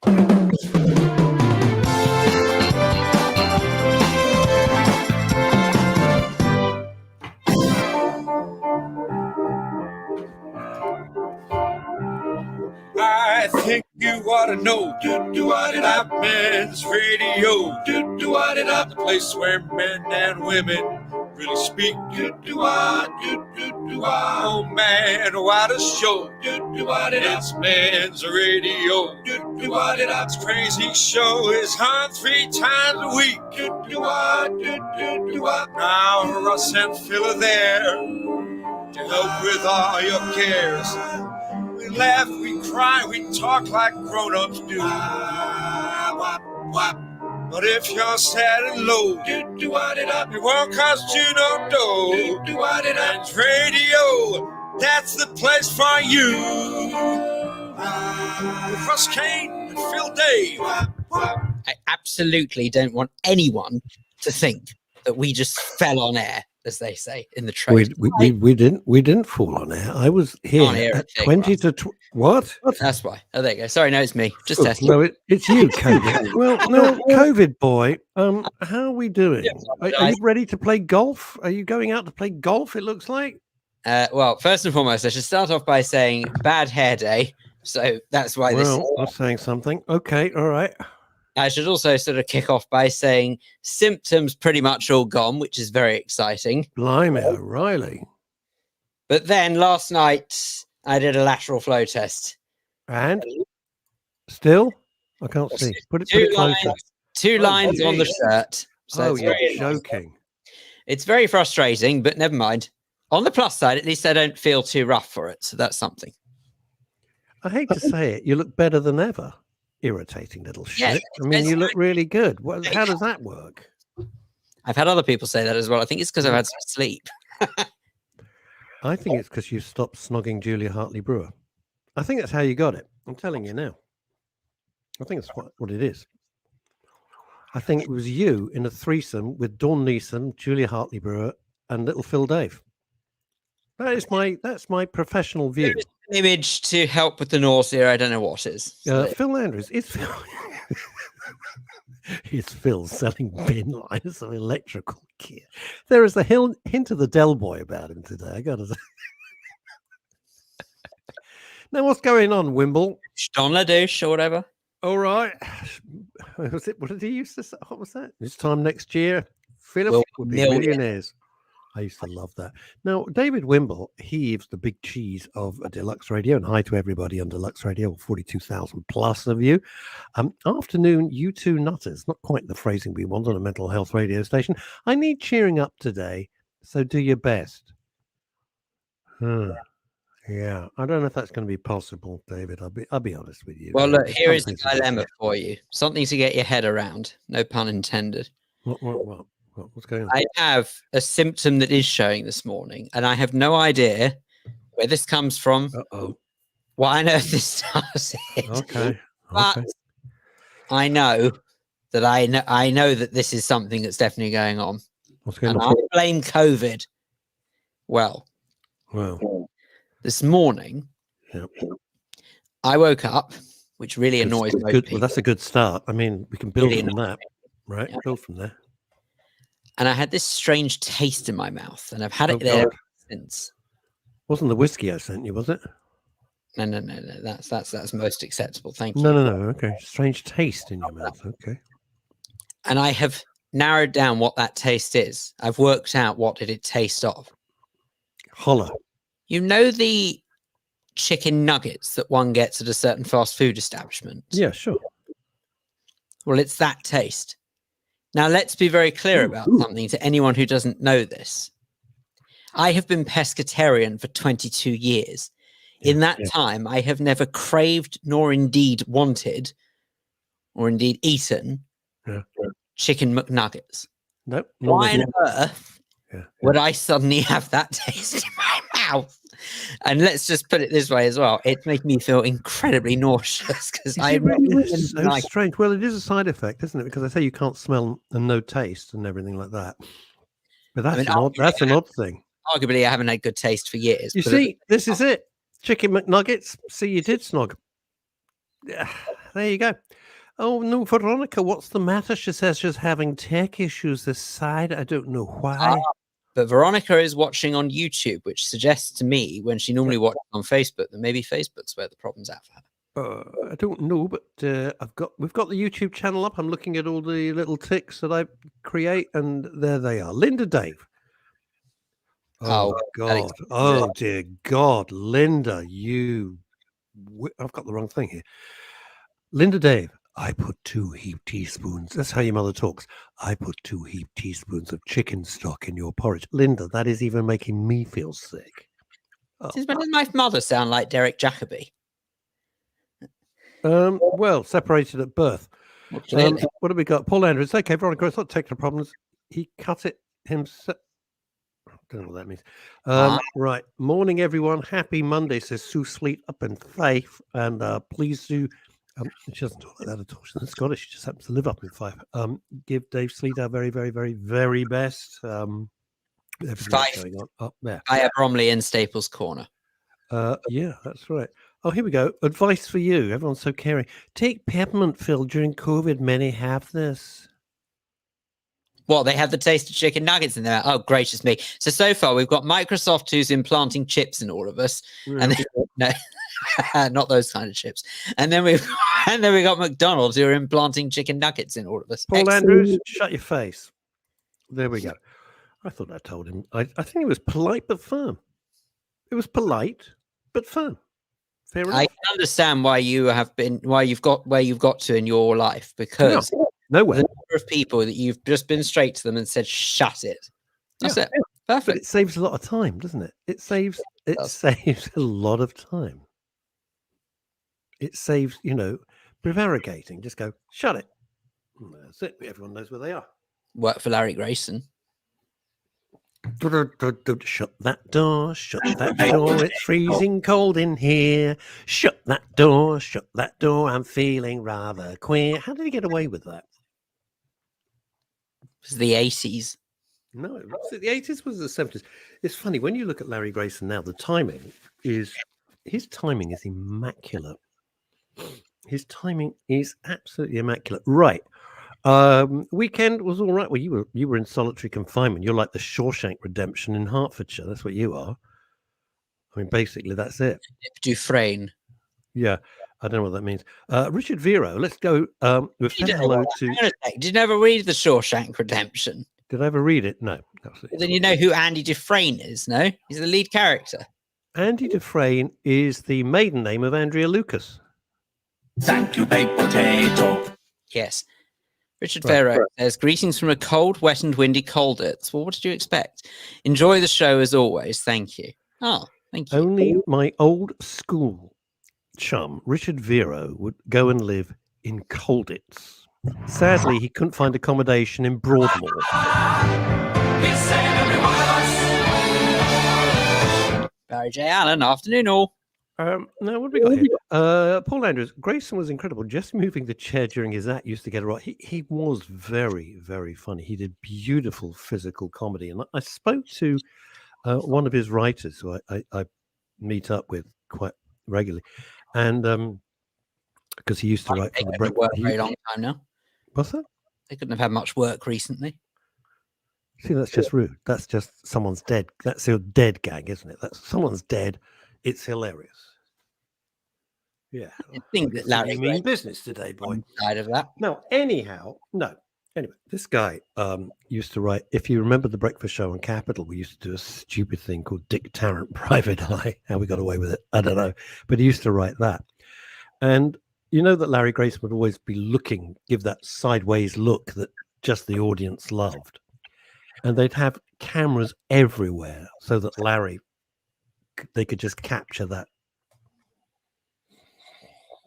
I think you ought to know, that men's radio, the place where men and women really speak. Oh man, what a show! It's men's radio. This crazy show is on 3 times a week. Now Russ and Phil are there to help with all your cares. We laugh, we cry, we talk like grown-ups do. But if you're sad and low, it won't cost you no dough. And radio, that's the place for you. With Russ Kane and Phil Dave. I absolutely don't want anyone to think that we just fell on air, as they say in the trade. We didn't fall on air. I was here at 20 to what? That's why. Oh, there you go. Sorry, no, it's me. Just testing. No, it's you, COVID. Well, no, COVID boy. How are we doing? Are you ready to play golf? Are you going out to play golf? It looks like. Well, first and foremost, I should start off by saying bad hair day. So that's why this. Well, that's saying something. Okay, all right. I should also sort of kick off by saying symptoms pretty much all gone, which is very exciting. Blimey, O'Reilly. But then last night I did a lateral flow test. And still? I can't see. Put it closer. Two lines on the shirt. So you're joking. It's very frustrating, but never mind. On the plus side, at least I don't feel too rough for it. So that's something. I hate to say it. You look better than ever. Irritating little shit. Yeah, I mean, you look really good. How does that work? I've had other people say that as well. I think it's because I've had some sleep. I think it's because you stopped snogging Julia Hartley Brewer. I think that's how you got it. I'm telling you now. I think that's what it is. I think it was you in a threesome with Dawn Neeson, Julia Hartley Brewer, and little Phil Dave. That's my professional view. An image to help with the nausea. I don't know what is. Phil Andrews. It's Phil selling bin liners of electrical gear. There is a hint of the Del Boy about him today. I got to say. Now, what's going on, Wimble? Don La Douche or whatever. All right. What did he used to say? What was that? This time next year, Philip will be millionaires. I used to love that. Now, David Wimble, he is the big cheese of Deluxe Radio, and hi to everybody on Deluxe Radio, 42,000 plus of you. Afternoon, you two nutters. Not quite the phrasing we want on a mental health radio station. I need cheering up today, so do your best. Yeah, I don't know if that's going to be possible, David. I'll be honest with you. Well, look, here is the dilemma for you. Something to get your head around. No pun intended. What? What's going on? I have a symptom that is showing this morning, and I have no idea where this comes from. Why on earth this starts it. Okay. But I know that I know that this is something that's definitely going on. What's going on? I blame COVID. Well, this morning, I woke up, which really annoys most people. Well, that's a good start. I mean, we can build from that, right? Yeah. Build from there. And I had this strange taste in my mouth, and I've had it there since. Wasn't the whiskey I sent you, was it? No. That's most acceptable. Thank you. No. Okay. Strange taste in your mouth. Okay. And I have narrowed down what that taste is. I've worked out what did it taste of. Holla. You know the chicken nuggets that one gets at a certain fast food establishment? Yeah, sure. Well, it's that taste. Now, let's be very clear about something to anyone who doesn't know this. I have been pescatarian for 22 years. In that time, I have never craved nor indeed wanted or indeed eaten chicken McNuggets. Nope. Why on earth would I suddenly have that taste in my mouth? And let's just put it this way as well. It makes me feel incredibly nauseous because I really so strange. Well, it is a side effect, isn't it? Because I say you can't smell and no taste and everything like that. But that's an odd thing. Arguably, I haven't had good taste for years. You see, this is it. Chicken McNuggets. See, you did snog. there you go. Oh, no, Veronica, what's the matter? She says she's having tech issues this side. I don't know why. But Veronica is watching on YouTube, which suggests to me, when she normally watches on Facebook, that maybe Facebook's where the problem's at for her. I don't know, but we've got the YouTube channel up. I'm looking at all the little ticks that I create, and there they are. Linda Dave. Oh God! Oh dear God, Linda, I've got the wrong thing here. Linda Dave. I put 2 heaped teaspoons. That's how your mother talks. I put 2 heaped teaspoons of chicken stock in your porridge. Linda, that is even making me feel sick. When does my mother sound like Derek Jacobi? Well, separated at birth. What have we got? Paul Andrews. Okay, Veronica, it's not technical problems. He cut it himself. I don't know what that means. Right. Morning, everyone. Happy Monday, says Sue Sleet up in Fife. And please do. She doesn't talk like that at all. She's not Scottish. She just happens to live up in Fife. Give Dave Sleet our very, very, very, very best. Fife. Going on up there. I Bromley in Staples Corner. Yeah, that's right. Oh, here we go. Advice for you. Everyone's so caring. Take peppermint, Phil. During COVID, many have this. Well, they have the taste of chicken nuggets in there. Oh, gracious me. So far, we've got Microsoft who's implanting chips in all of us. Yeah. And no, not those kind of chips. And then we've got McDonald's who are implanting chicken nuggets in all of us. Paul Andrews, shut your face. There we go. I thought I told him. I think it was polite but firm. It was polite but firm. Fair enough. I can understand why you've got where you've got to in your life, because nowhere. The number of people that you've just been straight to them and said, "Shut it." That's it. Perfect. But it saves a lot of time, doesn't it? It saves a lot of time. It saves, prevaricating. Just go, shut it. That's it. Everyone knows where they are. Work for Larry Grayson. Shut that door, shut that door, it's freezing cold in here. Shut that door, I'm feeling rather queer. How did he get away with that? It was the 80s. No, the 80s was the 70s. It's funny, when you look at Larry Grayson now, his timing is immaculate. His timing is absolutely immaculate. Right. Weekend was all right. Well, you were in solitary confinement. You're like the Shawshank Redemption in Hertfordshire. That's what you are. I mean, basically, that's it. Dufresne. Yeah, I don't know what that means. Richard Vero, let's go. With hello to. Did you never read the Shawshank Redemption? Did I ever read it? No. Absolutely. Then you know who Andy Dufresne is. No, he's the lead character. Andy Dufresne is the maiden name of Andrea Lucas. Thank you, baked potato. Yes. Richard Vero says, greetings from a cold, wet and windy Colditz. Well, what did you expect? Enjoy the show as always. Thank you. Oh, thank you. Only my old school chum, Richard Vero, would go and live in Colditz. Sadly, he couldn't find accommodation in Broadmoor. Barry J. Allen, afternoon all. Now, what have we got here? Paul Andrews, Grayson was incredible. Just moving the chair during his act used to get it right. He was very, very funny. He did beautiful physical comedy. And I spoke to one of his writers who I meet up with quite regularly. And because he used to write for the break. Work very long time now. What's that? They couldn't have had much work recently. See, that's just rude. That's just someone's dead. That's your dead gag, isn't it? That's someone's dead. It's hilarious. Yeah. I think that Larry mean business today, boy. Side of that. No, anyhow, no. Anyway, this guy used to write, if you remember the breakfast show on Capital, we used to do a stupid thing called Dick Tarrant Private Eye. How we got away with it, I don't know. But he used to write that. And you know that Larry Grayson would always be looking, give that sideways look that just the audience loved. And they'd have cameras everywhere so that they could just capture that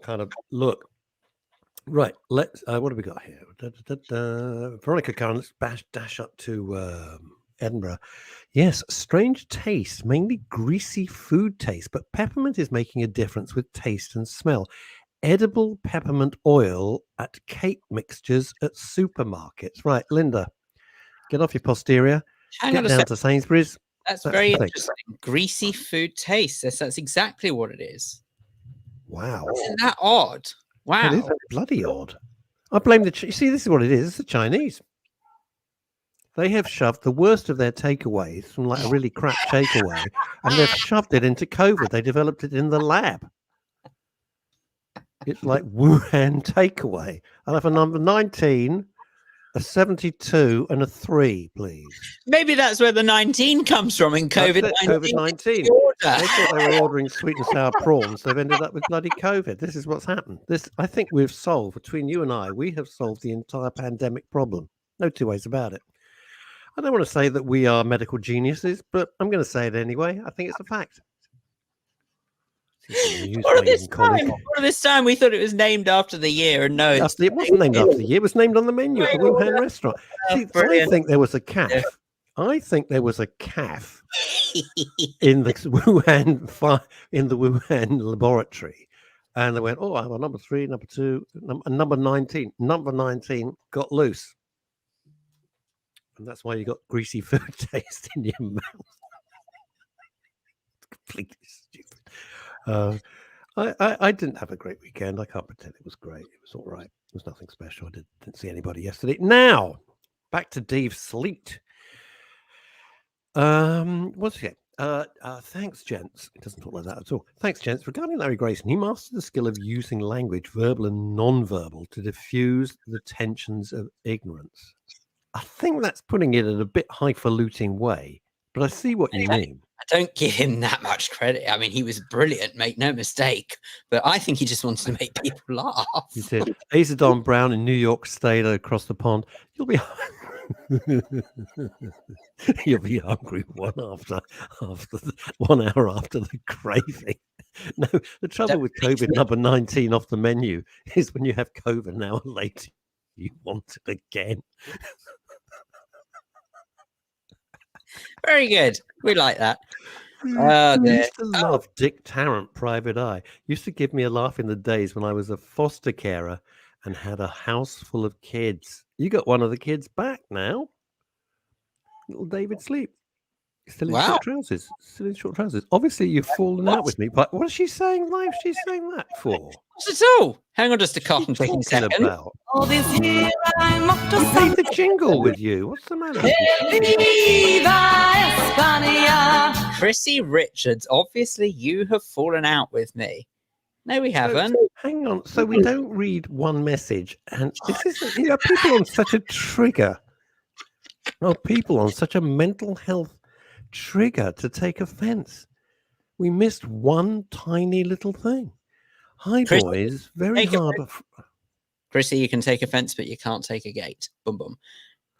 kind of look. Right, let's. What have we got here? Veronica Curran, let's dash up to Edinburgh. Yes, strange taste, mainly greasy food taste, but peppermint is making a difference with taste and smell. Edible peppermint oil at cake mixtures at supermarkets. Right, Linda, get off your posterior. Get down to Sainsbury's. That's very interesting. Greasy food taste. That's exactly what it is. Wow. Isn't that odd? Wow. It is bloody odd. I blame you see, this is what it is. It's the Chinese. They have shoved the worst of their takeaways from like a really crap takeaway, and they've shoved it into COVID. They developed it in the lab. It's like Wuhan takeaway. I'll have a number 19, a 72, and a 3, please. Maybe that's where the 19 comes from in COVID-19. COVID-19. They thought they were ordering sweet and sour prawns. They've ended up with bloody COVID. This is what's happened. I think we've solved, between you and I, we have solved the entire pandemic problem. No two ways about it. I don't want to say that we are medical geniuses, but I'm going to say it anyway. I think it's a fact. All of this time, we thought it was named after the year, and no, it wasn't named after the year. It was named on the menu at the Wuhan restaurant. See, I think there was a calf. Yeah. I think there was a calf in the Wuhan laboratory, and they went, "Oh, I have a number 3, number 2, number 19. Number 19 got loose." And that's why you got greasy food taste in your mouth. Completely stupid. I didn't have a great weekend. I can't pretend it was great. It was all right. It was nothing special. I didn't see anybody yesterday. Now, back to Dave Sleet. What's it? Thanks, gents. It doesn't talk like that at all. Thanks, gents. Regarding Larry Grayson, he mastered the skill of using language, verbal and non-verbal, to diffuse the tensions of ignorance. I think that's putting it in a bit highfalutin way, but I see what you mean. I don't give him that much credit. I mean, he was brilliant, make no mistake, but I think he just wanted to make people laugh. He said, Azadon Brown in New York State across the pond, you'll be hungry 1 hour after the craving. No, the trouble with COVID number 19 off the menu is when you have COVID an hour later, you want it again. Very good. We like that. I used to love Dick Tarrant, Private Eye. Used to give me a laugh in the days when I was a foster carer and had a house full of kids. You got one of the kids back now. Little David Sleep. Still in short trousers. Still in short trousers. Obviously, you've fallen out with me. But what is she saying live? She's saying that for? Not at all. Hang on just a cotton picking second. About? I played the jingle with you. What's the matter? Chrissy Richards, obviously you have fallen out with me. No, we haven't. So, hang on. So we don't read one message. And this is, people on such a trigger. People on such a mental health trigger to take offense. We missed one tiny little thing. Hi, Chrissy, boys. Very hard. Chrissy, you can take offense, but you can't take a gate. Boom, boom.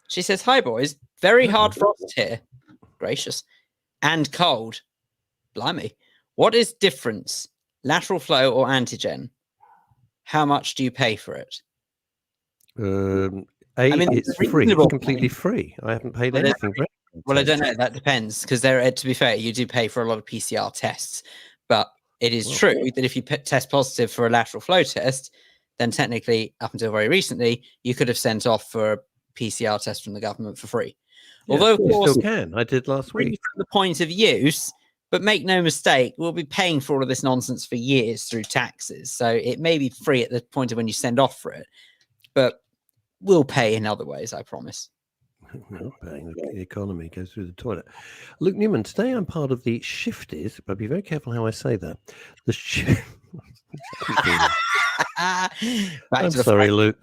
She says, hi, boys. Very hard frost here. Gracious. And cold. Blimey. What is difference? Lateral flow or antigen? How much do you pay for it? It's free. It's completely free. I haven't paid anything for it. Well, I don't know. That depends, because to be fair, you do pay for a lot of PCR tests. But it is true that if you test positive for a lateral flow test, then technically, up until very recently, you could have sent off for a PCR test from the government for free. Yeah, although, of course, still can. I did last week. From the point of use, but make no mistake, we'll be paying for all of this nonsense for years through taxes. So it may be free at the point of when you send off for it, but we'll pay in other ways, I promise. Well, paying the economy goes through the toilet. Luke Newman, today I'm part of the Shifties, but be very careful how I say that. I'm sorry, Luke.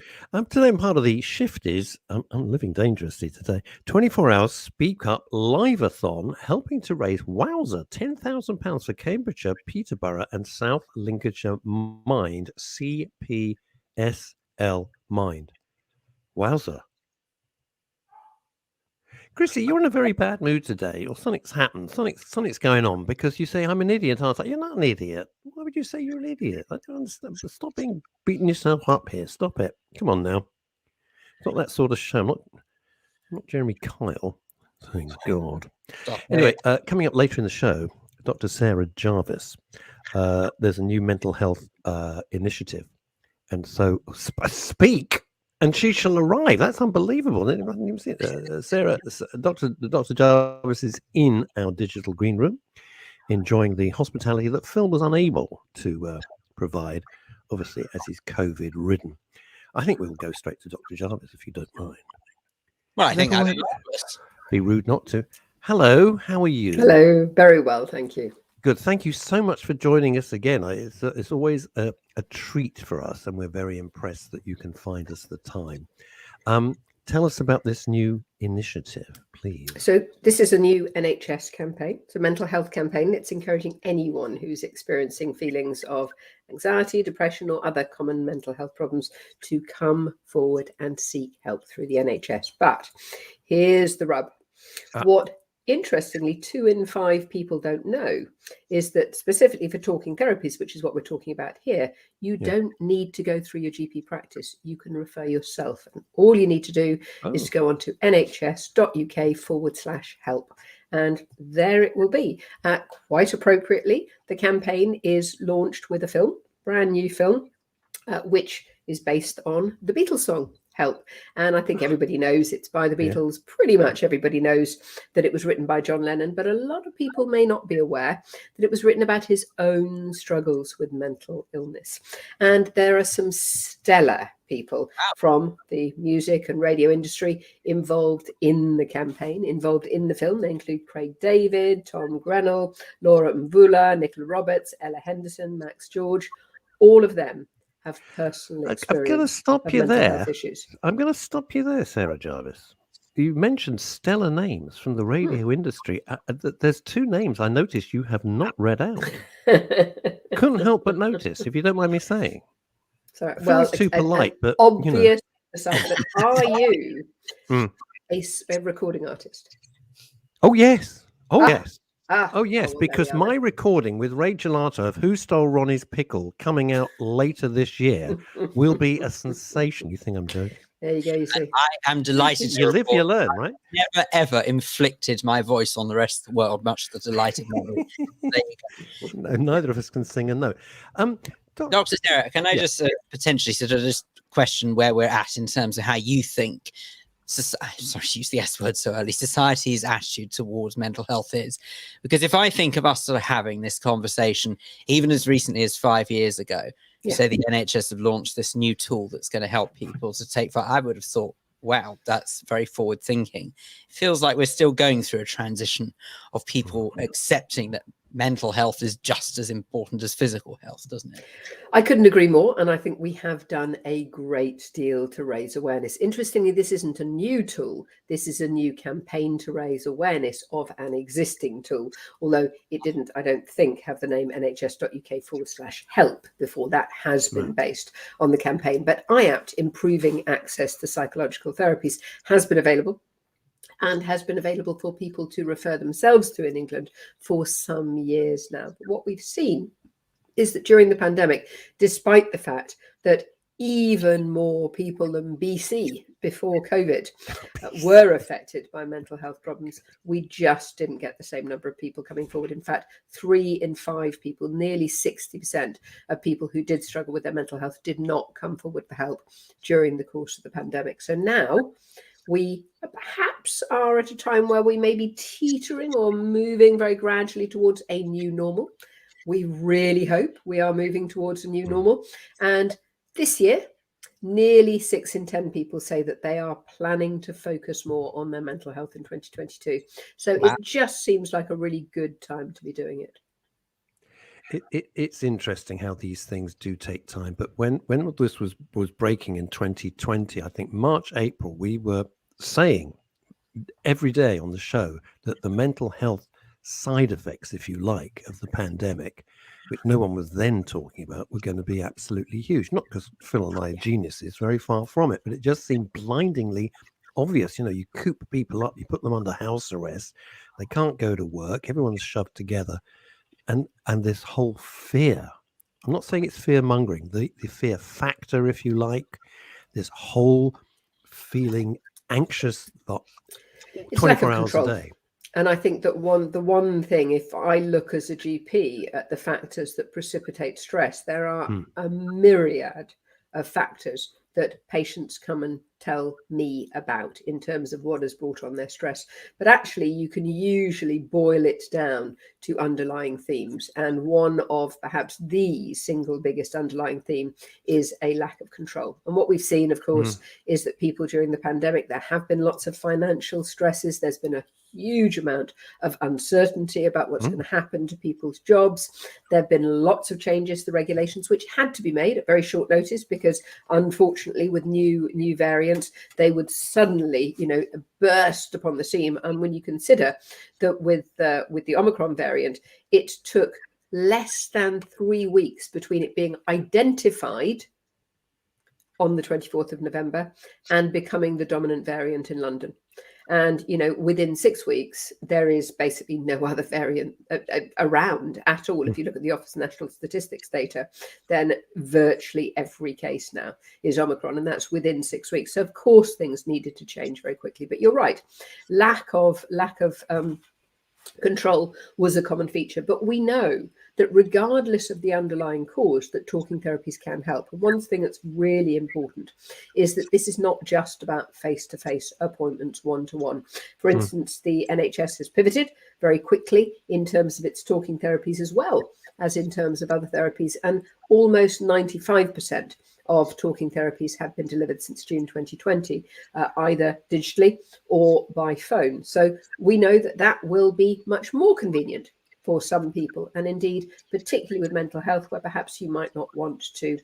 Today I'm part of the Shifties. I'm living dangerously today. 24 hours Speak Up Live-a-thon, helping to raise wowza £10,000 for Cambridgeshire, Peterborough, and South Lincolnshire Mind. CPSL Mind. Wowza. Chrissy, you're in a very bad mood today, or something's happened. Something's going on because you say I'm an idiot. I was like, you're not an idiot. Why would you say you're an idiot? I don't understand. Stop beating yourself up here. Stop it. Come on now. It's not that sort of show. I'm not Jeremy Kyle. Thank God. Anyway, coming up later in the show, Dr. Sarah Jarvis. There's a new mental health initiative, and so speak. And she shall arrive. That's unbelievable. Sarah, Dr. Jarvis is in our digital green room, enjoying the hospitality that Phil was unable to provide obviously, as he's COVID ridden. I think we'll go straight to Dr. Jarvis, if you don't mind. Well, I think Never that'd mind. be marvelous. Be rude not to. Hello, how are you? Hello, very well, thank you. Good. Thank you so much for joining us again. It's always a treat for us, and we're very impressed that you can find us the time. Tell us about this new initiative, please. So this is a new NHS campaign. It's a mental health campaign. It's encouraging anyone who's experiencing feelings of anxiety, depression, or other common mental health problems to come forward and seek help through the NHS. But here's the rub. What, interestingly, 2 in 5 people don't know is that specifically for talking therapies, which is what we're talking about here, you don't need to go through your GP practice. You can refer yourself. And all you need to do is to go on to nhs.uk/help. And there it will be. Quite appropriately, the campaign is launched with a film, brand new film, which is based on the Beatles song, Help. And I think everybody knows it's by the Beatles. Yeah. Pretty much everybody knows that it was written by John Lennon, but a lot of people may not be aware that it was written about his own struggles with mental illness. And there are some stellar people from the music and radio industry involved in the campaign, involved in the film. They include Craig David, Tom Grenell, Laura Mvula, Nicola Roberts, Ella Henderson, Max George. All of them have personal experience. I'm going to stop you there. Issues. I'm going to stop you there, Sarah Jarvis. You mentioned stellar names from the radio industry. There's 2 names I noticed you have not read out. Couldn't help but notice, if you don't mind me saying. Sorry, well, too polite, but obvious. Are you a recording artist? Oh yes. Oh yes. Oh yes, well, because my recording with Ray Gelato of Who Stole Ronnie's Pickle coming out later this year will be a sensation. You think I'm joking? There you go, you see. And I am delighted to You live, you learn, right? Never, ever inflicted my voice on the rest of the world, much to the delight of many. No, neither of us can sing a note. Dr. Sarah, can I just potentially sort of just question where we're at in terms of how you think, sorry to use the S word so early, society's attitude towards mental health is? Because if I think of us sort of having this conversation, even as recently as 5 years ago, say the NHS have launched this new tool that's going to help people to take, I would have thought, wow, that's very forward thinking. It feels like we're still going through a transition of people accepting that mental health is just as important as physical health, doesn't it? I couldn't agree more. And I think we have done a great deal to raise awareness. Interestingly, this isn't a new tool. This is a new campaign to raise awareness of an existing tool, although it didn't, I don't think, have the name nhs.uk/help before. That has been based on the campaign. But IAPT, Improving Access to Psychological Therapies, has been available. And has been available for people to refer themselves to in England for some years now. But what we've seen is that during the pandemic, despite the fact that even more people than BC before COVID were affected by mental health problems, we just didn't get the same number of people coming forward. In fact, 3 in 5 people, nearly 60% of people who did struggle with their mental health did not come forward for help during the course of the pandemic. So now we perhaps are at a time where we may be teetering or moving very gradually towards a new normal. We really hope we are moving towards a new normal. And this year, nearly 6 in 10 people say that they are planning to focus more on their mental health in 2022. So it just seems like a really good time to be doing it. It's interesting how these things do take time. But when this was breaking in 2020, I think March, April, we were saying every day on the show that the mental health side effects, if you like, of the pandemic, which no one was then talking about, were going to be absolutely huge. Not because Phil and I are geniuses, very far from it, but it just seemed blindingly obvious. You know, you coop people up, you put them under house arrest, they can't go to work, everyone's shoved together. And this whole fear, I'm not saying it's fear mongering, the fear factor, if you like, this whole feeling anxious 24 hours a day. And I think that the one thing, if I look as a GP at the factors that precipitate stress, there are a myriad of factors that patients come and tell me about in terms of what has brought on their stress. But actually, you can usually boil it down to underlying themes. And one of perhaps the single biggest underlying theme is a lack of control. And what we've seen, of course, is that people during the pandemic, there have been lots of financial stresses. There's been a huge amount of uncertainty about what's going to happen to people's jobs. There have been lots of changes to regulations which had to be made at very short notice, because unfortunately with new variants, they would suddenly, burst upon the scene. And when you consider that with the Omicron variant, it took less than 3 weeks between it being identified on the 24th of November and becoming the dominant variant in London. And, within 6 weeks, there is basically no other variant around at all. If you look at the Office of National Statistics data, then virtually every case now is Omicron, and that's within 6 weeks. So, of course, things needed to change very quickly. But you're right, lack of control was a common feature. But we know that regardless of the underlying cause, that talking therapies can help. And one thing that's really important is that this is not just about face-to-face appointments, one-to-one. For instance, the NHS has pivoted very quickly in terms of its talking therapies as well as in terms of other therapies. And almost 95% of talking therapies have been delivered since June 2020, either digitally or by phone. So we know that that will be much more convenient for some people, and indeed, particularly with mental health, where perhaps you might not want to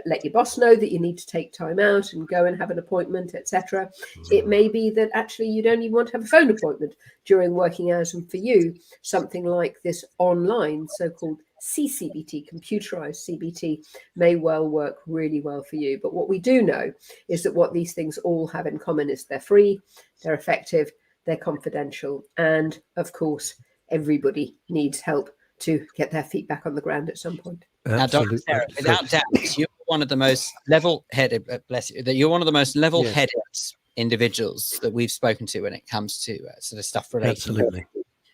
let your boss know that you need to take time out and go and have an appointment, etc. It may be that actually you don't even want to have a phone appointment during working hours, and for you, something like this online, so-called CCBT, computerized CBT, may well work really well for you. But what we do know is that what these things all have in common is they're free, they're effective, they're confidential, and of course, everybody needs help to get their feet back on the ground at some point. Now, Dr. Sarah, without doubt, you're one of the most level-headed, bless you, that you're one of the most level-headed individuals that we've spoken to when it comes to sort of stuff related to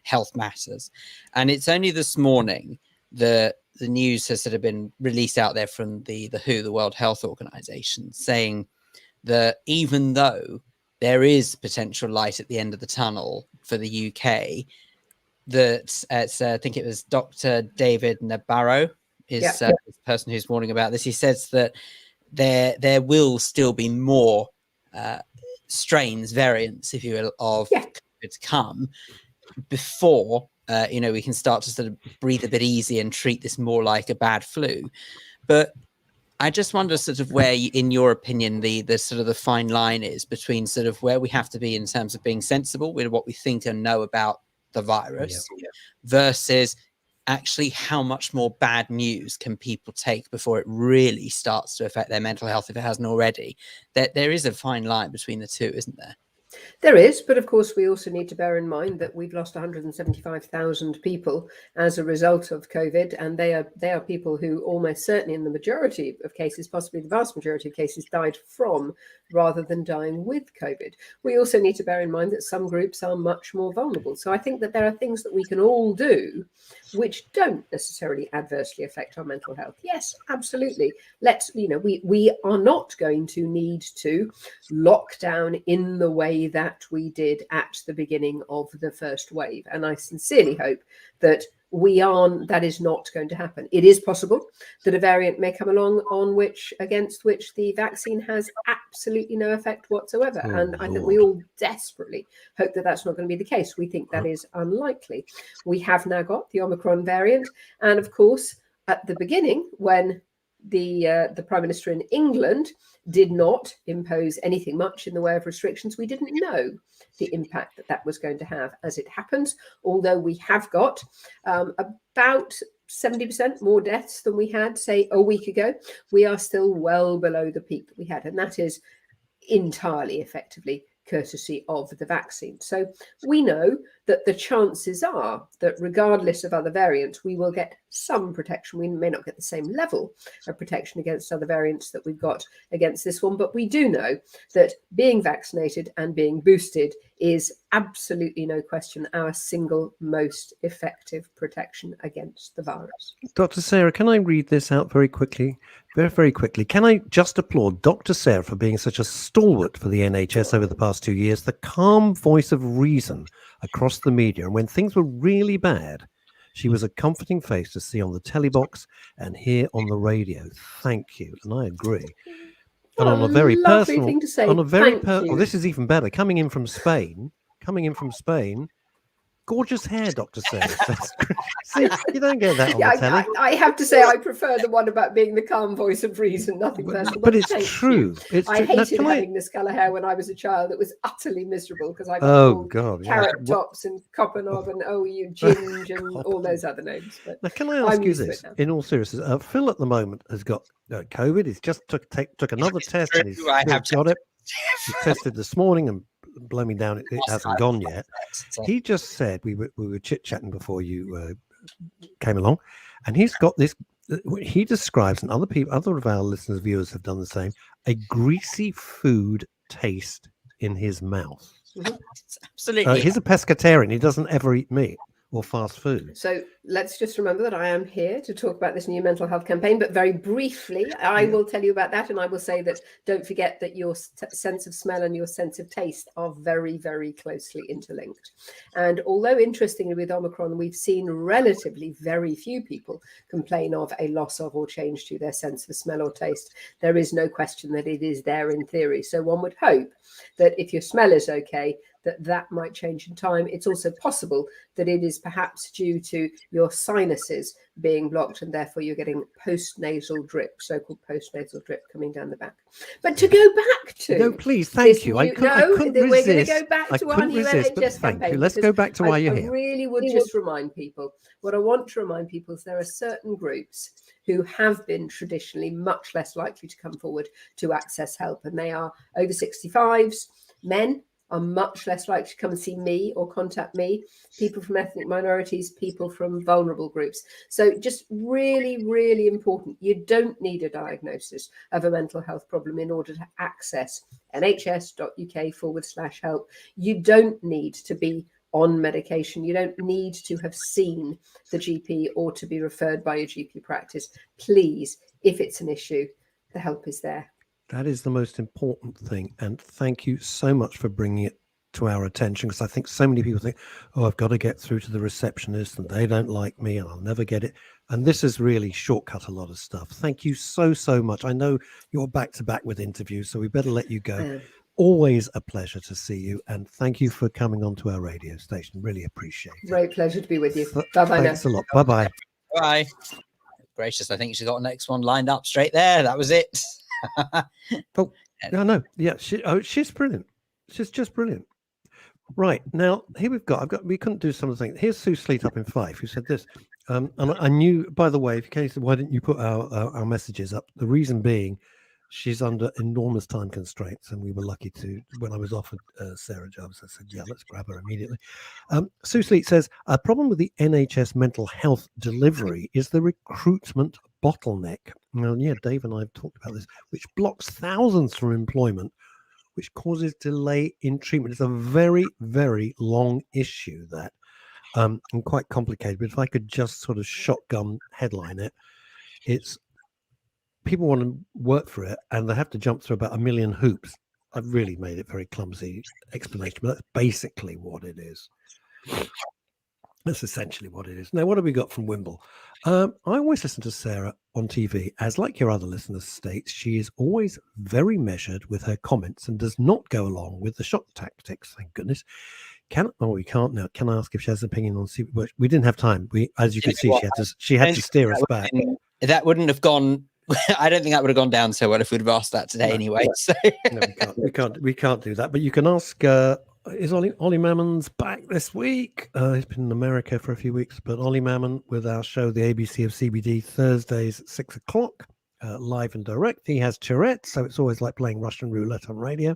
health matters. And it's only this morning that the news has sort of been released out there from the WHO, the World Health Organization, saying that even though there is potential light at the end of the tunnel for the UK, that I think it was Dr. David Nabarro is the person who's warning about this. He says that there will still be more strains, variants, if you will, of COVID to come before we can start to sort of breathe a bit easy and treat this more like a bad flu. But I just wonder sort of where, in your opinion, the sort of the fine line is between sort of where we have to be in terms of being sensible with what we think and know about the virus versus actually how much more bad news can people take before it really starts to affect their mental health if it hasn't already. There is a fine line between the two, isn't there? There is, but of course we also need to bear in mind that we've lost 175,000 people as a result of COVID, and they are people who almost certainly in the majority of cases, possibly the vast majority of cases, died from rather than dying with COVID. We also need to bear in mind that some groups are much more vulnerable. So I think that there are things that we can all do which don't necessarily adversely affect our mental health. Yes, absolutely. We are not going to need to lock down in the way that we did at the beginning of the first wave. And I sincerely hope that that is not going to happen. It is possible that a variant may come along against which the vaccine has absolutely no effect whatsoever. And I think we all desperately hope that that's not going to be the case. We think that is unlikely. We have now got the Omicron variant. And of course, at the beginning, when the Prime Minister in England did not impose anything much in the way of restrictions, we didn't know the impact that was going to have. As it happens, although we have got about 70% more deaths than we had, say, a week ago, we are still well below the peak that we had. And that is entirely effectively courtesy of the vaccine. So we know that the chances are that regardless of other variants, we will get some protection. We may not get the same level of protection against other variants that we've got against this one, but we do know that being vaccinated and being boosted is absolutely, no question, our single most effective protection against the virus. Dr. Sarah, can I read this out very quickly? Very quickly. Can I just applaud Dr. Sarah for being such a stalwart for the NHS over the past 2 years, the calm voice of reason across the media. And when things were really bad, she was a comforting face to see on the telly box and hear on the radio. Thank you. And I agree. And on a very personal thing to say. On a very Thank you. this is even better. Coming in from Spain, gorgeous hair, Dr. Sarah. See, you don't get that on the telly. I have to say, I prefer the one about being the calm voice of reason, nothing personal. But it's true. I hated having this colour hair when I was a child. It was utterly miserable because I got carrot tops and copper knob and you ginge and all those other names. But now, can I ask you this in all seriousness? Phil at the moment has got COVID. He's just took another test and he's got it. He tested this morning and blow me down, it hasn't gone yet. He just said, we were chit-chatting before you came along, and he's got this, he describes, and other of our listeners, viewers have done the same, a greasy food taste in his mouth. Absolutely. He's a pescatarian. He doesn't ever eat meat or fast food. So let's just remember that I am here to talk about this new mental health campaign, but very briefly, I will tell you about that. And I will say that don't forget that your sense of smell and your sense of taste are very, very closely interlinked. And although interestingly with Omicron, we've seen relatively very few people complain of a loss of or change to their sense of smell or taste, there is no question that it is there in theory. So one would hope that if your smell is okay, that might change in time. It's also possible that it is perhaps due to your sinuses being blocked and therefore you're getting postnasal drip, so-called postnasal drip coming down the back. But to go back to... No, please, thank you. I couldn't resist. We're going to go back to our new NHS campaign. Let's go back to why you're here. I really would just remind people, what I want to remind people is there are certain groups who have been traditionally much less likely to come forward to access help, and they are over 65s, men, are much less likely to come and see me or contact me, people from ethnic minorities, people from vulnerable groups. So just really, really important. You don't need a diagnosis of a mental health problem in order to access nhs.uk/help. You don't need to be on medication. You don't need to have seen the GP or to be referred by your GP practice. Please, if it's an issue, the help is there. That is the most important thing. And thank you so much for bringing it to our attention, because I think so many people think, oh, I've got to get through to the receptionist and they don't like me and I'll never get it. And this has really shortcut a lot of stuff. Thank you so much. I know you're back to back with interviews, so we better let you go. Always a pleasure to see you. And thank you for coming on to our radio station. Really appreciate it. Great pleasure to be with you. Bye-bye. Thanks a lot. Bye-bye. Bye. Gracious. I think she's got the next one lined up straight there. That was it. Oh, no. Yeah, she's brilliant. She's just brilliant. Right, now here we couldn't do some of the things. Here's Sue Sleet up in Fife, who said this. And I knew, by the way, if you case, why didn't you put our messages up? The reason being, she's under enormous time constraints, and we were lucky to, when I was offered Sarah Jarvis, I said, yeah, let's grab her immediately. Sue Sleet says, a problem with the NHS mental health delivery is the recruitment bottleneck. Well, yeah, Dave and I have talked about this, which blocks thousands from employment, which causes delay in treatment. It's a very, very long issue, that, and quite complicated. But if I could just sort of shotgun headline it, it's people want to work for it and they have to jump through about 1 million hoops. I've really made it very clumsy explanation, but that's basically what it is. That's essentially what it is. Now, what have we got from Wimble? I always listen to Sarah on TV, as like your other listeners states, she is always very measured with her comments and does not go along with the shock tactics. Thank goodness. We can't now. Can I ask if she has an opinion on CB? We didn't have time. As you can see, she had to steer us back. That wouldn't have gone. I don't think that would have gone down so well if we'd have asked that today anyway. So. No, we can't do that. But you can ask. Is Ollie Mammon's back this week? He's been in America for a few weeks, but Ollie Mammon with our show, The ABC of CBD, Thursdays at 6 o'clock, live and direct. He has Tourette's, so it's always like playing Russian roulette on radio.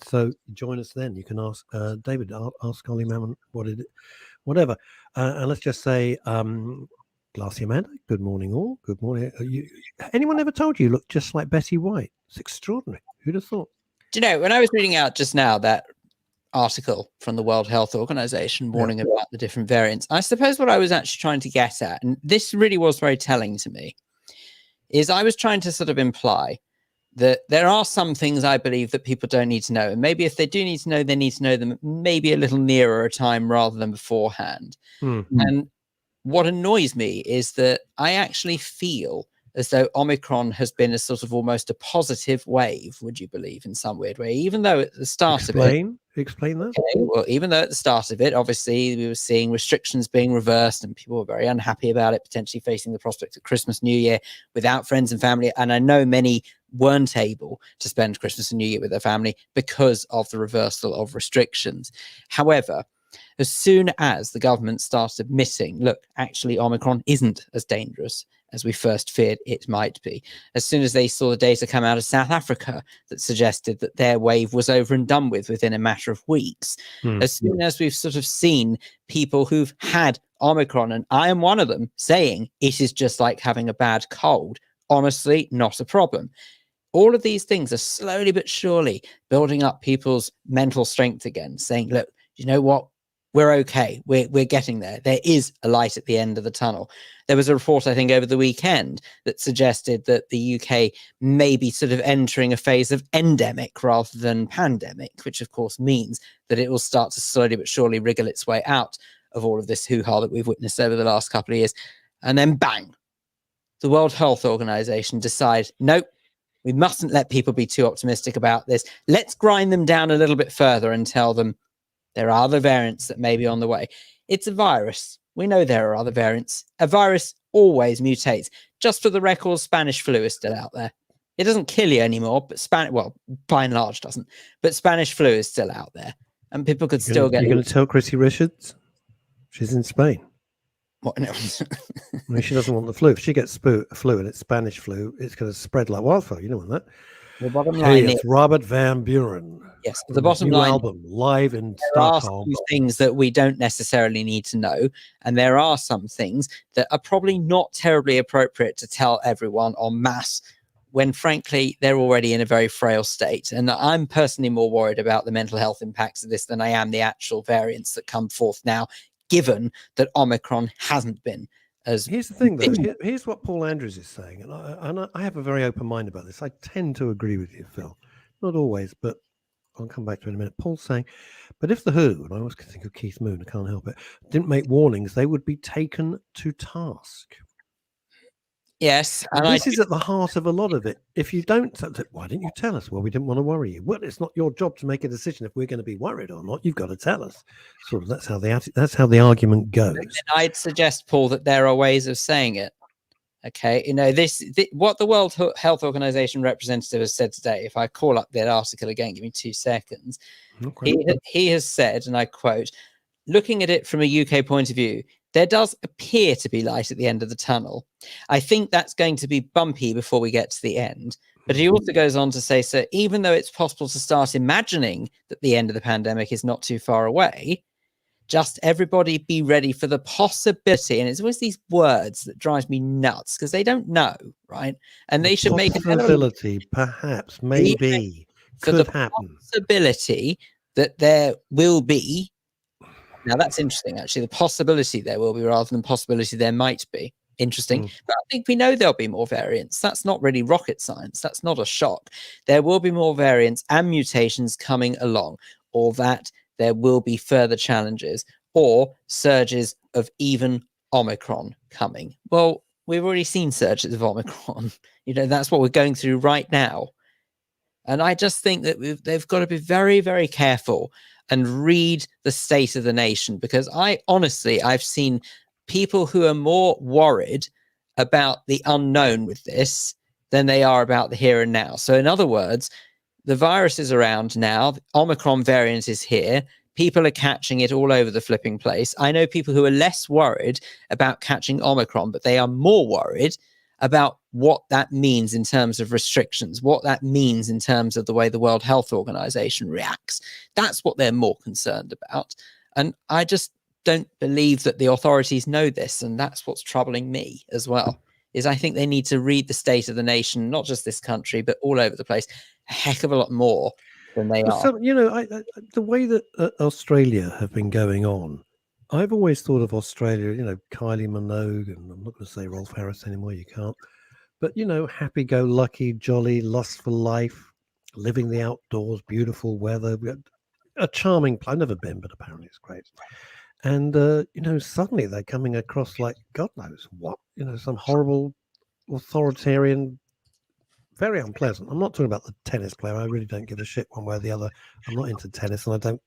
So join us then. You can ask David, ask Ollie Mammon whatever. And let's just say Glassy Amanda, good morning all. Good morning. Anyone ever told you look just like Betty White? It's extraordinary. Who'd have thought? Do you know, when I was reading out just now that article from the World Health Organization warning about the different variants, I suppose what I was actually trying to get at, and this really was very telling to me, is I was trying to sort of imply that there are some things I believe that people don't need to know. And maybe if they do need to know, they need to know them maybe a little nearer a time rather than beforehand. And what annoys me is that I actually feel as though Omicron has been a sort of almost a positive wave, would you believe, in some weird way, even though at the start of it... Explain that. Okay, well, even though at the start of it, obviously, we were seeing restrictions being reversed and people were very unhappy about it, potentially facing the prospect of Christmas, New Year without friends and family. And I know many weren't able to spend Christmas and New Year with their family because of the reversal of restrictions. However, as soon as the government started admitting, look, actually, Omicron isn't as dangerous as we first feared it might be, as soon as they saw the data come out of South Africa that suggested that their wave was over and done with within a matter of weeks, as soon as we've sort of seen people who've had Omicron, and I am one of them, saying it is just like having a bad cold, honestly, not a problem. All of these things are slowly but surely building up people's mental strength again, saying, look, you know what? We're okay. We're getting there. There is a light at the end of the tunnel. There was a report, I think, over the weekend that suggested that the UK may be sort of entering a phase of endemic rather than pandemic, which of course means that it will start to slowly but surely wriggle its way out of all of this hoo-ha that we've witnessed over the last couple of years. And then bang, the World Health Organization decide, nope, we mustn't let people be too optimistic about this. Let's grind them down a little bit further and tell them there are other variants that may be on the way. It's a virus. We know there are other variants. A virus always mutates. Just for the record, Spanish flu is still out there. It doesn't kill you anymore, but well, by and large doesn't. But Spanish flu is still out there. And people could still get... You're going to tell Chrissy Richards? She's in Spain. What? No. I mean, she doesn't want the flu. If she gets flu and it's Spanish flu, it's going to spread like wildfire. You don't want that. The bottom line it's Robert Van Buren. Yes, the bottom line album live in there Stockholm. Are some things that we don't necessarily need to know, and there are some things that are probably not terribly appropriate to tell everyone en masse when, frankly, they're already in a very frail state. And I'm personally more worried about the mental health impacts of this than I am the actual variants that come forth now, given that Omicron hasn't been. Here's the thing, though. Here's what Paul Andrews is saying, and I have a very open mind about this. I tend to agree with you, Phil. Not always, but I'll come back to it in a minute. Paul's saying, but if the WHO, and I always think of Keith Moon, I can't help it, didn't make warnings, they would be taken to task. Yes. And this is at the heart of a lot of it. If you don't, why didn't you tell us? Well, we didn't want to worry you. Well, it's not your job to make a decision if we're going to be worried or not. You've got to tell us. Sort of that's how the argument goes. I'd suggest, Paul, that there are ways of saying it. Okay, you know, what the World Health Organization representative has said today, if I call up that article again, give me 2 seconds. Okay. He has said, and I quote, looking at it from a UK point of view, there does appear to be light at the end of the tunnel. I think that's going to be bumpy before we get to the end. But he also goes on to say, so even though it's possible to start imagining that the end of the pandemic is not too far away, just everybody be ready for the possibility. And it's always these words that drive me nuts because they don't know, right? And they should make a possibility, perhaps, maybe, could happen. Possibility that there will be. Now that's interesting, actually. The possibility there will be rather than possibility there might be. Interesting. But I think we know there'll be more variants. That's not really rocket science. That's not a shock. There will be more variants and mutations coming along, or that there will be further challenges or surges of even Omicron coming. Well, we've already seen surges of Omicron. You know, that's what we're going through right now. And I just think that they've got to be very, very careful and read the state of the nation, because I've seen people who are more worried about the unknown with this than they are about the here and now. So in other words, the virus is around now. The Omicron variant is here. People are catching it all over the flipping place. I know people who are less worried about catching Omicron, but they are more worried about what that means in terms of restrictions, what that means in terms of the way the World Health Organization reacts. That's what they're more concerned about. And I just don't believe that the authorities know this, and that's what's troubling me as well. Is I think they need to read the state of the nation, not just this country, but all over the place, a heck of a lot more than they are. So, the way that Australia have been going on, I've always thought of Australia, Kylie Minogue, and I'm not going to say Rolf Harris anymore, you can't. But, happy-go-lucky, jolly, lust for life, living the outdoors, beautiful weather, a charming place. I've never been, but apparently it's great. And, suddenly they're coming across like God knows what, some horrible authoritarian, very unpleasant. I'm not talking about the tennis player. I really don't give a shit one way or the other. I'm not into tennis, and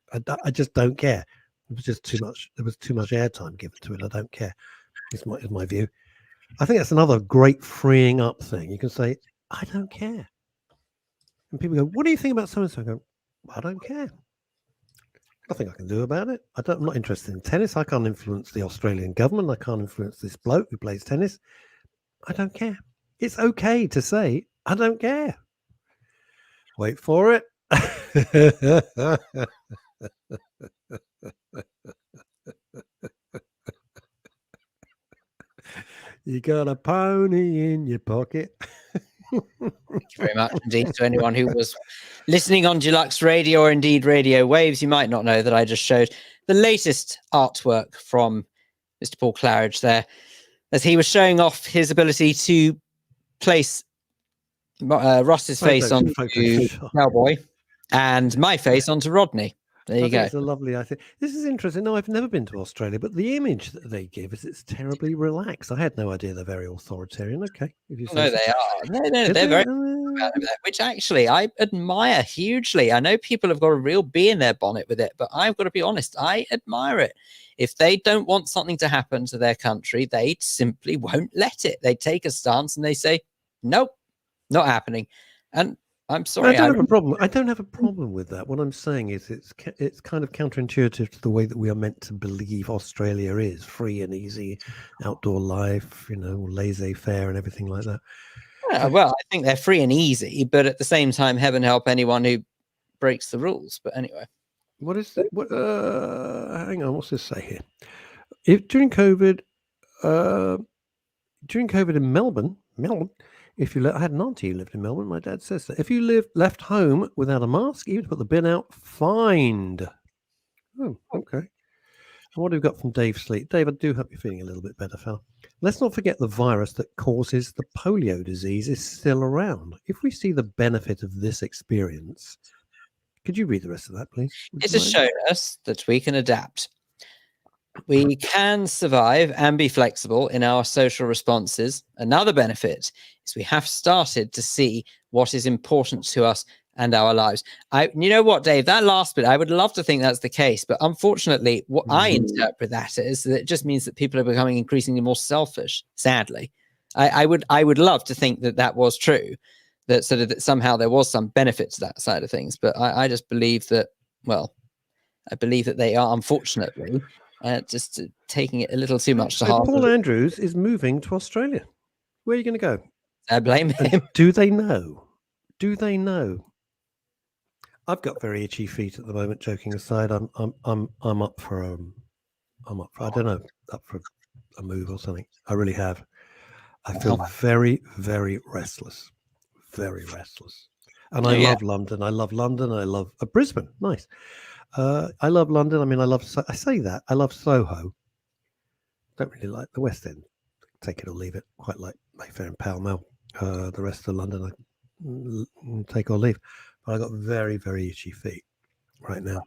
I just don't care. It was just too much. There was too much airtime given to it. I don't care. Is my view. I think that's another great freeing up thing. You can say, I don't care. And people go, what do you think about so-and-so? I go, I don't care. Nothing I can do about it. I'm not interested in tennis. I can't influence the Australian government. I can't influence this bloke who plays tennis. I don't care. It's okay to say, I don't care. Wait for it. You got a pony in your pocket. Thank you very much indeed to anyone who was listening on Deluxe Radio or indeed Radio Waves. You might not know that I just showed the latest artwork from Mr. Paul Claridge there, as he was showing off his ability to place Ross's face onto Cowboy and my face onto Rodney. There you go. It's a lovely idea. This is interesting. No, I've never been to Australia, but the image that they give is it's terribly relaxed. I had no idea they're very authoritarian. Okay. If you say no, they are. No, they're very proud of that, which actually I admire hugely. I know people have got a real bee in their bonnet with it, but I've got to be honest, I admire it. If they don't want something to happen to their country, they simply won't let it. They take a stance and they say, nope, not happening. And I'm sorry. I don't have a problem. I don't have a problem with that. What I'm saying is it's kind of counterintuitive to the way that we are meant to believe Australia is free and easy, outdoor life, laissez-faire and everything like that. Yeah, well, I think they're free and easy, but at the same time, heaven help anyone who breaks the rules. But anyway, what is that? Hang on, what's this say here? During COVID in Melbourne. If you I had an auntie who lived in Melbourne. My dad says that if you left home without a mask, even to put the bin out, fined. Oh, okay. And what have we got from Dave Sleet? Dave, I do hope you're feeling a little bit better, fella. Let's not forget the virus that causes the polio disease is still around. If we see the benefit of this experience, could you read the rest of that, please? It has shown us that we can adapt. We can survive and be flexible in our social responses. Another benefit is we have started to see what is important to us and our lives. You know what, Dave, that last bit, I would love to think that's the case, but unfortunately, what I interpret that is that it just means that people are becoming increasingly more selfish, sadly. I would love to think that was true, that sort of that somehow there was some benefit to that side of things, but I just believe that, I believe that they are, unfortunately, just taking it a little too much to heart. Paul Andrews is moving to Australia. Where are you going to go? I blame him. Do they know? I've got very itchy feet at the moment. Joking aside, I'm up for I don't know, up for a move or something. I really have. I feel very, very restless. Very restless. And I love London. I love Brisbane. Nice. I love London. I mean, I say that. I love Soho. Don't really like the West End. Take it or leave it. Quite like Mayfair and Pall Mall. The rest of London, I take or leave. But I got very, very itchy feet right now.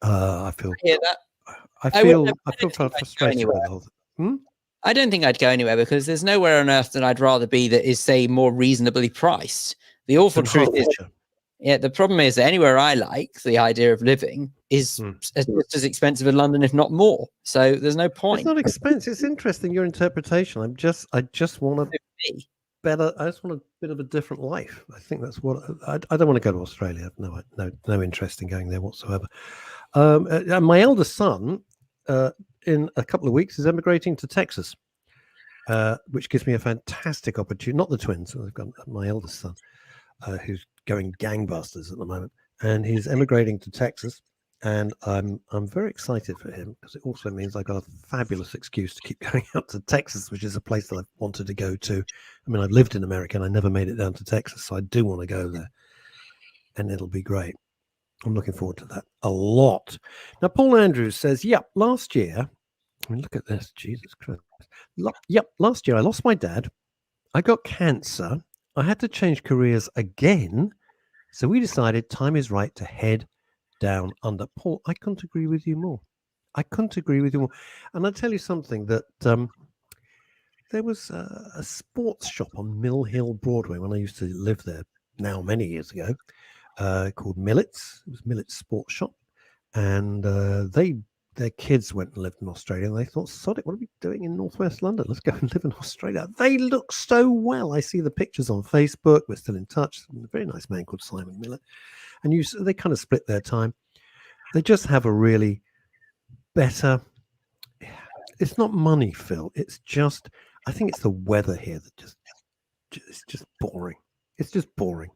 I feel. I hear that. I feel frustrated with the whole thing. I don't think I'd go anywhere because there's nowhere on earth that I'd rather be that is, say, more reasonably priced. The awful truth is. Yeah, the problem is that anywhere I like, the idea of living is just as expensive in London, if not more. So there's no point. It's not expensive. It's interesting, your interpretation. I just want a better. I just want a bit of a different life. I think that's what I don't want to go to Australia. No interest in going there whatsoever. And my eldest son, in a couple of weeks, is emigrating to Texas, which gives me a fantastic opportunity. Not the twins. I've got my eldest son, who's going gangbusters at the moment, and he's emigrating to Texas, And I'm very excited for him because it also means I got a fabulous excuse to keep going out to Texas, which is a place that I've wanted to go to. I mean, I've lived in America and I never made it down to Texas, so I do want to go there, and it'll be great. I'm looking forward to that a lot. Now, Paul Andrews says, "Yep, last year." I mean, look at this, Jesus Christ. Yep, last year I lost my dad. I got cancer. I had to change careers again, so we decided time is right to head down under. Paul, I couldn't agree with you more. I couldn't agree with you more. And I'll tell you something that there was a sports shop on Mill Hill Broadway when I used to live there now many years ago called Millet's. It was Millet's Sports Shop. And their kids went and lived in Australia and they thought, sod it, what are we doing in Northwest London? Let's go and live in Australia. They look so well. I see the pictures on Facebook. We're still in touch. A very nice man called Simon Millett. And they kind of split their time. They just have a really better, it's not money, Phil. It's just, I think it's the weather here that it's just boring. It's just boring.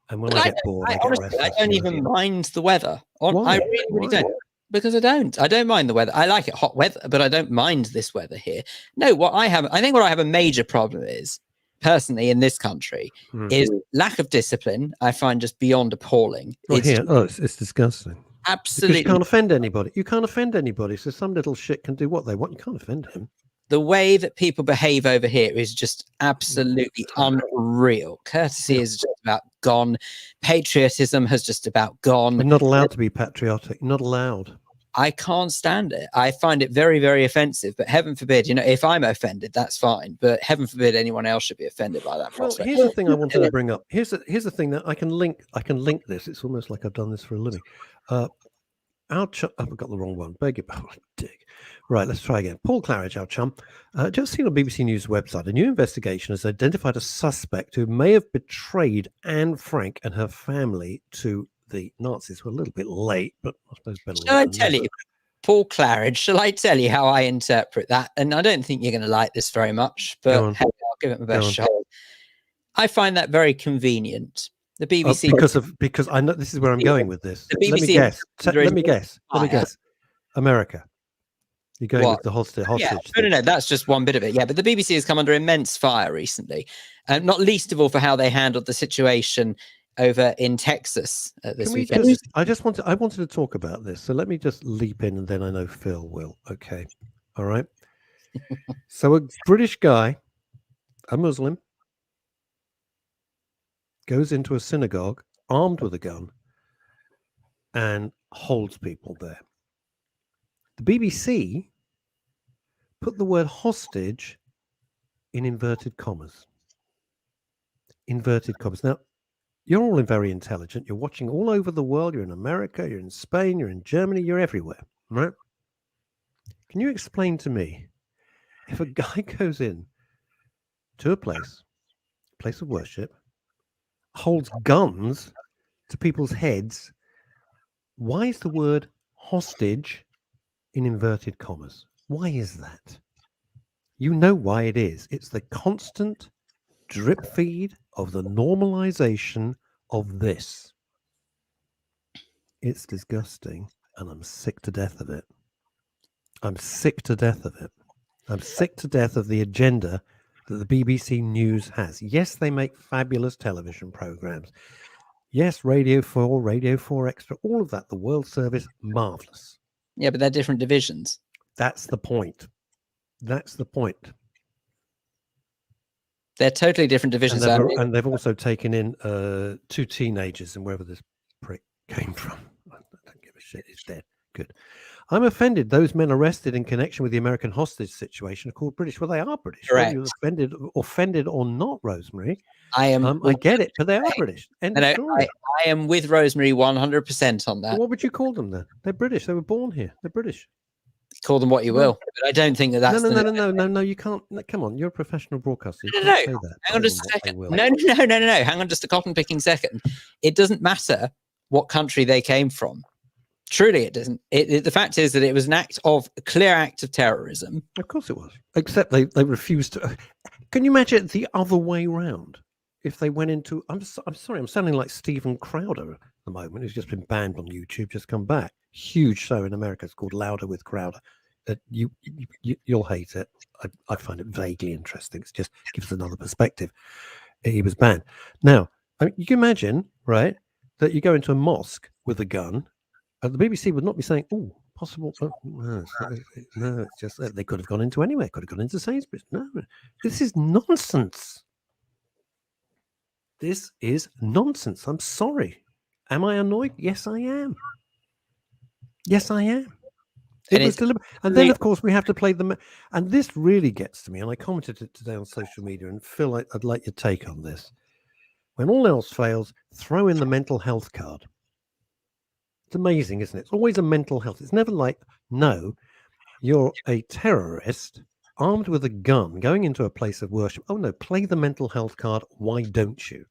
And when I get bored, I get restless. I don't even mind the weather. Why? I really don't. Because I don't mind the weather. I like it hot weather, but I don't mind this weather here. No, I think what I have a major problem is, personally, in this country, is lack of discipline. I find just beyond appalling. It's disgusting. Absolutely. Because you can't offend anybody. You can't offend anybody. So some little shit can do what they want. You can't offend him. The way that people behave over here is just absolutely unreal. Courtesy is just about gone. Patriotism has just about gone. We're not allowed to be patriotic. Not allowed. I can't stand it. I find it very, very offensive. But heaven forbid, if I'm offended, that's fine. But heaven forbid anyone else should be offended by that prospect. Well, here's the thing I wanted to bring up. Here's the thing that I can link this. It's almost like I've done this for a living. I've got the wrong one. Beg your pardon, dick. Right, let's try again. Paul Claridge, our chum, just seen on BBC News website, a new investigation has identified a suspect who may have betrayed Anne Frank and her family to the Nazis. We're a little bit late, but I suppose better. Shall I tell you, Paul Claridge, shall I tell you how I interpret that? And I don't think you're going to like this very much, but hey, I'll give it my best shot. I find that very convenient. The BBC, because I know this is where I'm going with this. The BBC Let me guess. America. You're going with the hostage. Yeah, no, that's just one bit of it. Yeah, but the BBC has come under immense fire recently, not least of all for how they handled the situation over in Texas this weekend. I wanted to talk about this, so let me just leap in, and then I know Phil will. Okay, all right. So a British guy, a Muslim, goes into a synagogue armed with a gun and holds people there. The BBC put the word hostage in inverted commas. Inverted commas. Now, you're all very intelligent. You're watching all over the world. You're in America, you're in Spain, you're in Germany, you're everywhere, right? Can you explain to me, if a guy goes in to a place of worship, holds guns to people's heads, why is the word hostage in inverted commas? Why is that? You know why it is. It's the constant drip feed of the normalization of this. It's disgusting, and I'm sick to death of it. I'm sick to death of it. I'm sick to death of the agenda that the BBC News has. Yes, they make fabulous television programs. Yes, Radio 4, Radio 4 Extra, all of that, the World Service, marvelous. Yeah, but they're different divisions. That's the point. That's the point. They're totally different divisions. And they've also taken in 2 teenagers, and wherever this prick came from. I don't give a shit. He's dead. Good. I'm offended. Those men arrested in connection with the American hostage situation are called British. Well, they are British. Correct. Whether you're offended or not, Rosemary. I am. I get it, but they are British. I am with Rosemary 100% on that. Well, what would you call them then? They're British. They were born here. They're British. Call them what you will, but I don't think that's no. You can't. Come on, you're a professional broadcaster. You can't say that. Hang on just a second. No. Hang on just a cotton picking second. It doesn't matter what country they came from. Truly, it doesn't. The fact is that it was a clear act of terrorism. Of course it was. Except they refused to. Can you imagine it the other way round? if they went into, I'm sorry, I'm sounding like Stephen Crowder at the moment, who's just been banned on YouTube, just come back. Huge show in America. It's called Louder with Crowder. You'll hate it. I find it vaguely interesting. It just gives another perspective. He was banned. Now, I mean, you can imagine, right, that you go into a mosque with a gun, and the BBC would not be saying, "Oh, possible." No, it's just that they could have gone into anywhere. Could have gone into Sainsbury's. No, this is nonsense. This is nonsense. I'm sorry. Am I annoyed? Yes, I am. Yes, I am. It was deliberate. And then, of course, we have to play them. And this really gets to me. And I commented it today on social media. And Phil, I'd like your take on this. When all else fails, throw in the mental health card. It's amazing, isn't it? It's always a mental health. It's never like, no, you're a terrorist armed with a gun going into a place of worship. Oh, no, play the mental health card. Why don't you?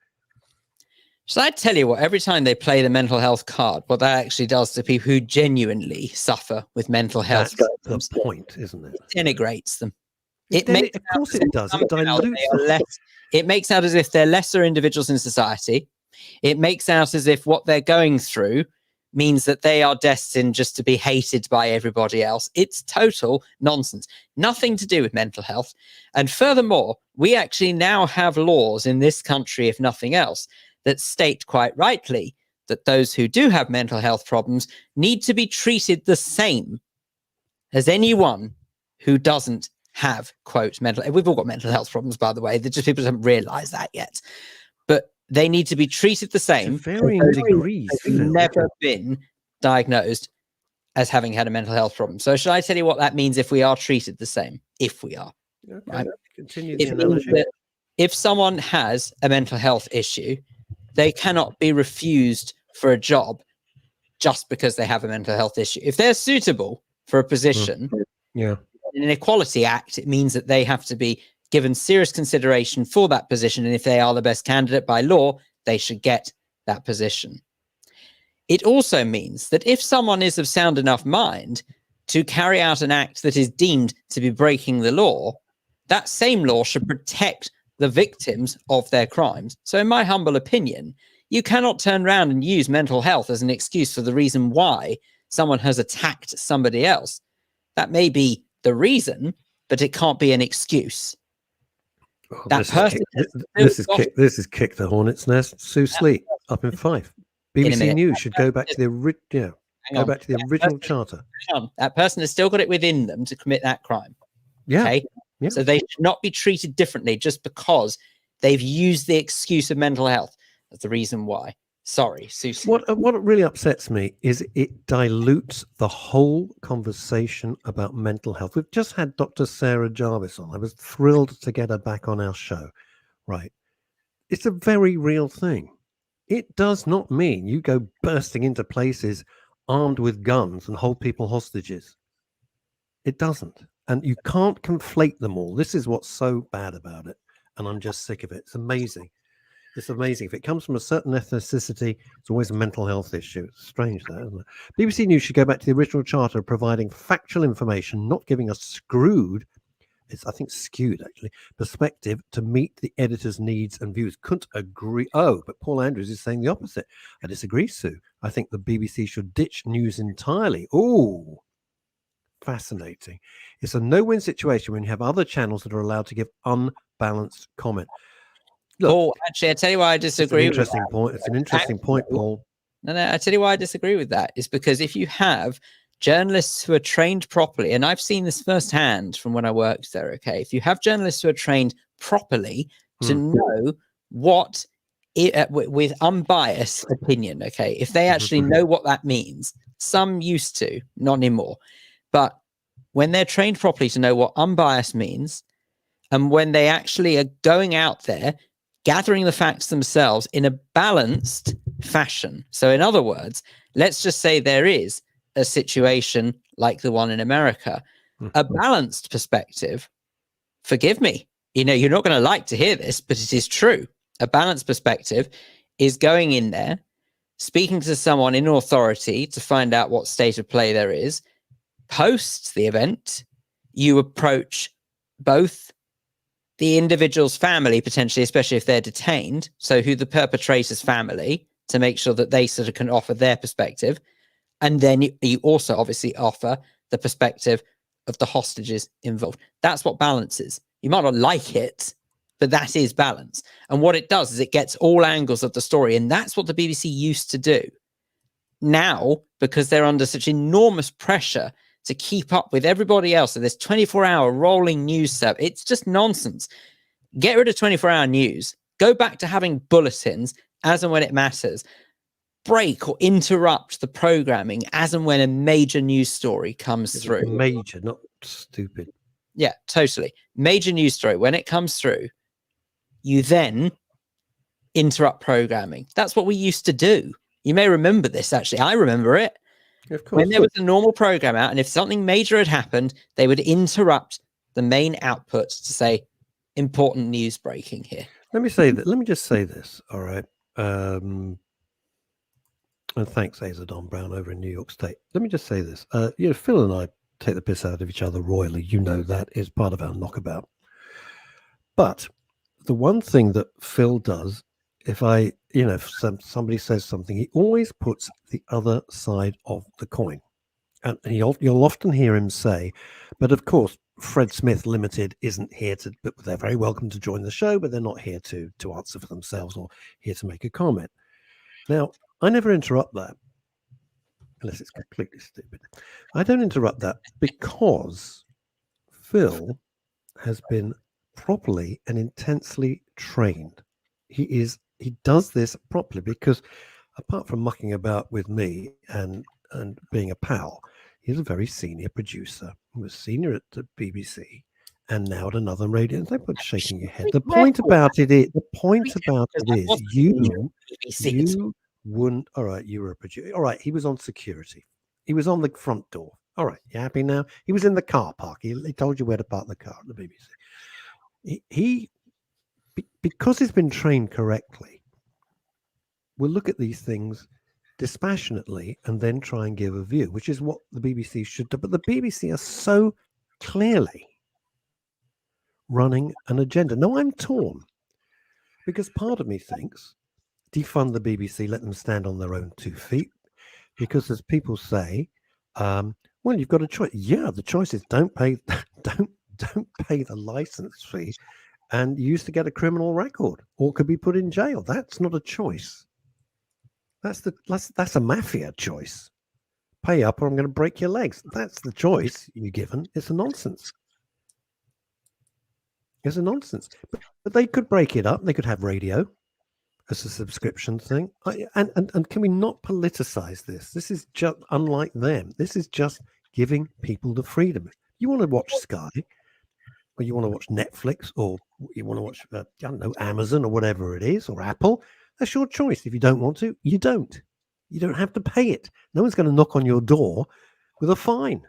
So I tell you what, every time they play the mental health card, what that actually does to people who genuinely suffer with mental health problems, the point, isn't it? It denigrates them. Of course it does. It dilutes them. It makes out as if they're lesser individuals in society. It makes out as if what they're going through means that they are destined just to be hated by everybody else. It's total nonsense. Nothing to do with mental health. And furthermore, we actually now have laws in this country, if nothing else, that state quite rightly that those who do have mental health problems need to be treated the same as anyone who doesn't have, quote, mental. We've all got mental health problems, by the way. They're just people haven't realized that yet. But they need to be treated the same. Varying degrees. Never been diagnosed as having had a mental health problem. So should I tell you what that means if we are treated the same? If we are. Okay. Right? Continue the analogy. If someone has a mental health issue, they cannot be refused for a job just because they have a mental health issue. If they're suitable for a position, in an Equality Act, it means that they have to be given serious consideration for that position. And if they are the best candidate by law, they should get that position. It also means that if someone is of sound enough mind to carry out an act that is deemed to be breaking the law, that same law should protect the victims of their crimes. So in my humble opinion, you cannot turn around and use mental health as an excuse for the reason why someone has attacked somebody else. That may be the reason, but it can't be an excuse. Oh, this is kick the hornet's nest. Sue Sleet up in Fife. BBC News should go back to the original charter. That person has still got it within them to commit that crime. Yeah. Okay? Yeah. So they should not be treated differently just because they've used the excuse of mental health. That's the reason why. Sorry, Susie. What really upsets me is it dilutes the whole conversation about mental health. We've just had Dr. Sarah Jarvis on. I was thrilled to get her back on our show. Right. It's a very real thing. It does not mean you go bursting into places armed with guns and hold people hostages. It doesn't. And you can't conflate them all. This is what's so bad about it. And I'm just sick of it. It's amazing. It's amazing. If it comes from a certain ethnicity, it's always a mental health issue. It's strange, that, isn't it? BBC News should go back to the original charter of providing factual information, not giving a skewed perspective to meet the editor's needs and views. Couldn't agree. Oh, but Paul Andrews is saying the opposite. I disagree, Sue. I think the BBC should ditch news entirely. Oh, fascinating. It's a no-win situation when you have other channels that are allowed to give unbalanced comment. Look, Paul, actually, I tell you why I disagree. It's an interesting point, Paul. No, I tell you why I disagree with that. Is because if you have journalists who are trained properly, and I've seen this firsthand from when I worked there, okay, if you have journalists who are trained properly to know what, with unbiased opinion, okay, if they actually know what that means, some used to, not anymore, but when they're trained properly to know what unbiased means, and when they actually are going out there, gathering the facts themselves in a balanced fashion. So in other words, let's just say there is a situation like the one in America, a balanced perspective. Forgive me, you're not going to like to hear this, but it is true. A balanced perspective is going in there, speaking to someone in authority to find out what state of play there is. Post the event, you approach both the individual's family, potentially, especially if they're detained. So who the perpetrator's family, to make sure that they sort of can offer their perspective. And then you also obviously offer the perspective of the hostages involved. That's what balance is. You might not like it, but that is balance. And what it does is it gets all angles of the story. And that's what the BBC used to do. Now, because they're under such enormous pressure to keep up with everybody else, so this 24-hour rolling news stuff, it's just nonsense. Get rid of 24-hour news. Go back to having bulletins as and when it matters. Break or interrupt the programming as and when a major news story comes through. Major, not stupid. Yeah, totally. Major news story. When it comes through, you then interrupt programming. That's what we used to do. You may remember this, actually. I remember it. Of course. When there was a normal program out, and if something major had happened, they would interrupt the main output to say, important news breaking here. Let me say that. Let me just say this. All right. And thanks, Asa Don Brown over in New York State. Let me just say this. Phil and I take the piss out of each other royally. You know that is part of our knockabout. But the one thing that Phil does, if somebody says something, he always puts the other side of the coin. And you'll often hear him say, but of course, Fred Smith Limited isn't here to, but they're very welcome to join the show, but they're not here to answer for themselves or here to make a comment. Now, I never interrupt that unless it's completely stupid. I don't interrupt that because Phil has been properly and intensely trained. He does this properly because apart from mucking about with me and being a pal, he's a very senior producer. He was senior at the BBC and now at another radio. Don't put shaking your head. The point about it is you wouldn't. All right, you were a producer. All right, he was on security. He was on the front door. All right, you happy now? He was in the car park. He told you where to park the car at the BBC. Because he's been trained correctly, will look at these things dispassionately and then try and give a view, which is what the BBC should do. But the BBC are so clearly running an agenda. Now, I'm torn because part of me thinks defund the BBC, let them stand on their own 2 feet, because as people say, well, you've got a choice. Yeah, the choice is don't pay the license fee and you used to get a criminal record or could be put in jail. That's not a choice. That's a mafia choice. Pay up or I'm going to break your legs. That's the choice you're given. It's a nonsense. It's a nonsense. But they could break it up. They could have radio as a subscription thing. And can we not politicize this? This is just unlike them. This is just giving people the freedom. You want to watch Sky, or you want to watch Netflix, or you want to watch, I don't know, Amazon or whatever it is, or Apple. That's your choice. If you don't want to, you don't. You don't have to pay it. No one's going to knock on your door with a fine.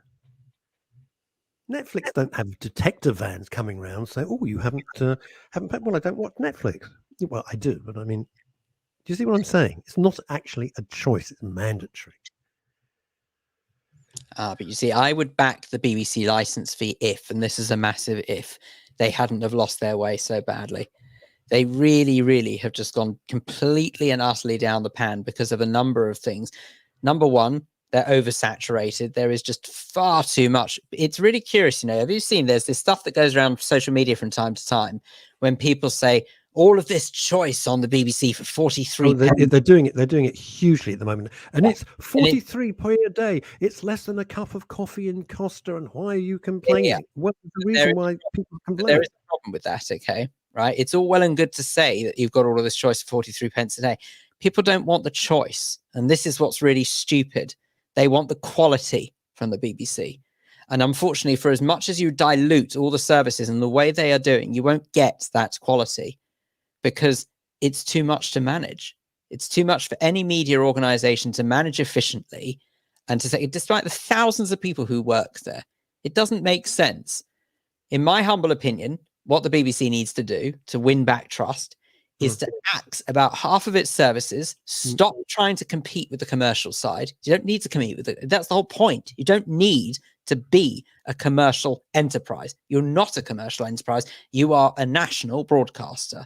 Netflix don't have detective vans coming around saying, "Oh, you haven't paid." Well, I don't watch Netflix. Well, I do, but I mean, do you see what I'm saying? It's not actually a choice; it's mandatory. But you see, I would back the BBC license fee if, and this is a massive if, they hadn't have lost their way so badly. They really, really have just gone completely and utterly down the pan because of a number of things. Number one, they're oversaturated. There is just far too much. It's really curious, have you seen there's this stuff that goes around social media from time to time when people say all of this choice on the BBC for 43 they're doing it hugely at the moment. And it's 43p a day. It's less than a cup of coffee in Costa. And why are you complaining? Yeah. What's the reason why people complain? There is a problem with that, okay? Right? It's all well and good to say that you've got all of this choice for 43 pence a day. People don't want the choice. And this is what's really stupid. They want the quality from the BBC. And unfortunately, for as much as you dilute all the services and the way they are doing, you won't get that quality because it's too much to manage. It's too much for any media organization to manage efficiently and to say, despite the thousands of people who work there, it doesn't make sense. In my humble opinion, what the BBC needs to do to win back trust is to axe about half of its services, stop trying to compete with the commercial side. You don't need to compete with it. That's the whole point. You don't need to be a commercial enterprise. You're not a commercial enterprise. You are a national broadcaster.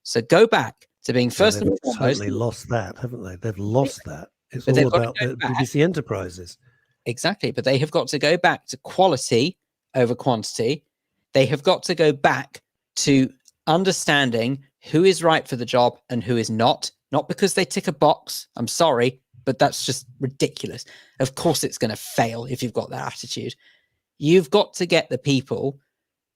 So go back to being first and foremost. Totally lost that, haven't they? They've lost that. It's all about the BBC enterprises. Exactly. But they have got to go back to quality over quantity. They have got to go back to understanding who is right for the job and who is not because they tick a box. I'm sorry, but that's just ridiculous. Of course it's going to fail if you've got that attitude. You've got to get the people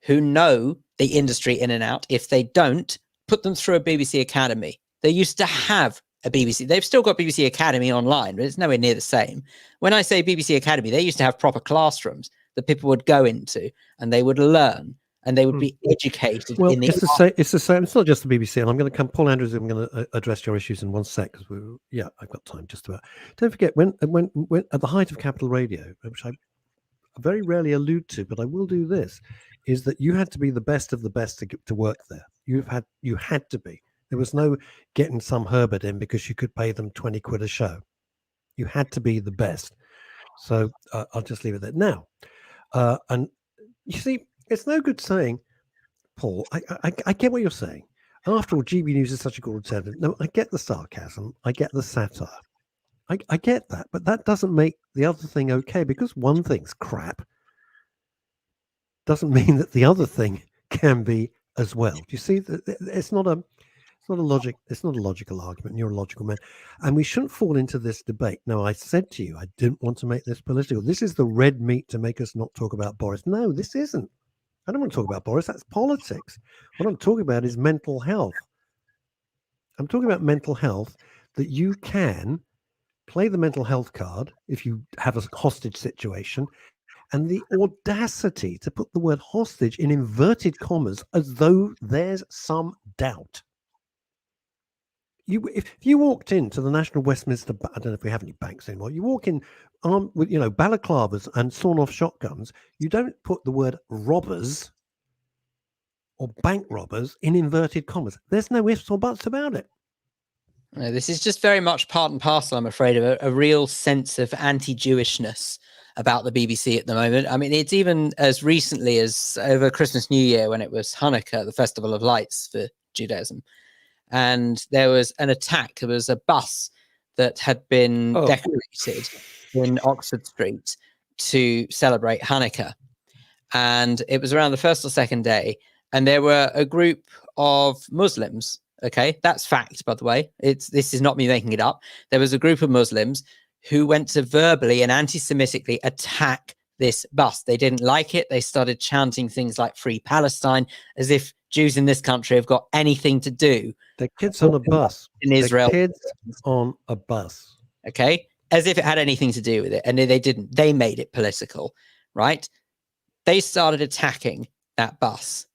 who know the industry in and out. If they don't, put them through a BBC Academy. They used to have a BBC. They've still got BBC Academy online, but it's nowhere near the same. When I say BBC Academy, they used to have proper classrooms that people would go into and they would learn and they would be educated. Well, it's the same. It's the same. It's not just the BBC. And I'm going to come, Paul Andrews. I'm going to address your issues in one sec because I've got time just about. Don't forget when at the height of Capital Radio, which I very rarely allude to, but I will do this, is that you had to be the best of the best to work there. You had to be. There was no getting some Herbert in because you could pay them 20 quid a show. You had to be the best. So I'll just leave it there now. And you see, it's no good saying, Paul, I get what you're saying. After all, GB News is such a good alternative. No, I get the sarcasm. I get the satire. I get that. But that doesn't make the other thing okay, because one thing's crap doesn't mean that the other thing can be as well. Do you see? It's not a logical argument. You're a logical man. And we shouldn't fall into this debate. Now, I said to you, I didn't want to make this political. This is the red meat to make us not talk about Boris. No, this isn't. I don't want to talk about Boris. That's politics. What I'm talking about is mental health. I'm talking about mental health, that you can play the mental health card if you have a hostage situation, and the audacity to put the word hostage in inverted commas as though there's some doubt. If you walked into the National Westminster, I don't know if we have any banks anymore, you walk in with balaclavas and sawn-off shotguns, you don't put the word robbers or bank robbers in inverted commas. There's no ifs or buts about it. No, this is just very much part and parcel, I'm afraid, of a real sense of anti-Jewishness about the BBC at the moment. I mean, it's even as recently as over Christmas, New Year, when it was Hanukkah, the Festival of Lights for Judaism. And there was an attack. There was a bus that had been decorated in Oxford Street to celebrate Hanukkah. And it was around the first or second day. And there were a group of Muslims. Okay, that's fact, by the way. This is not me making it up. There was a group of Muslims who went to verbally and anti-Semitically attack this bus. They didn't like it. They started chanting things like Free Palestine, as if Jews in this country have got anything to do. The kids on a bus. In Israel. The kids on a bus. Okay, as if it had anything to do with it. And they didn't. They made it political, right? They started attacking that bus.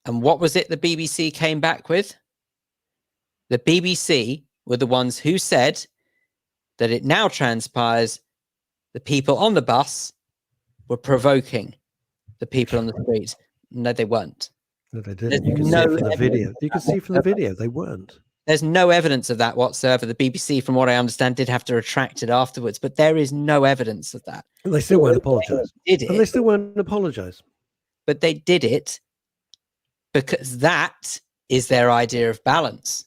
And what was it the BBC came back with? The BBC were the ones who said that it now transpires the people on the bus were provoking the people on the street. No, they weren't. No, they didn't. You can see from the video. You can see from the video they weren't. There's no evidence of that whatsoever. The BBC, from what I understand, did have to retract it afterwards, but there is no evidence of that. They still won't apologise. They still won't apologise. But they did it because that is their idea of balance.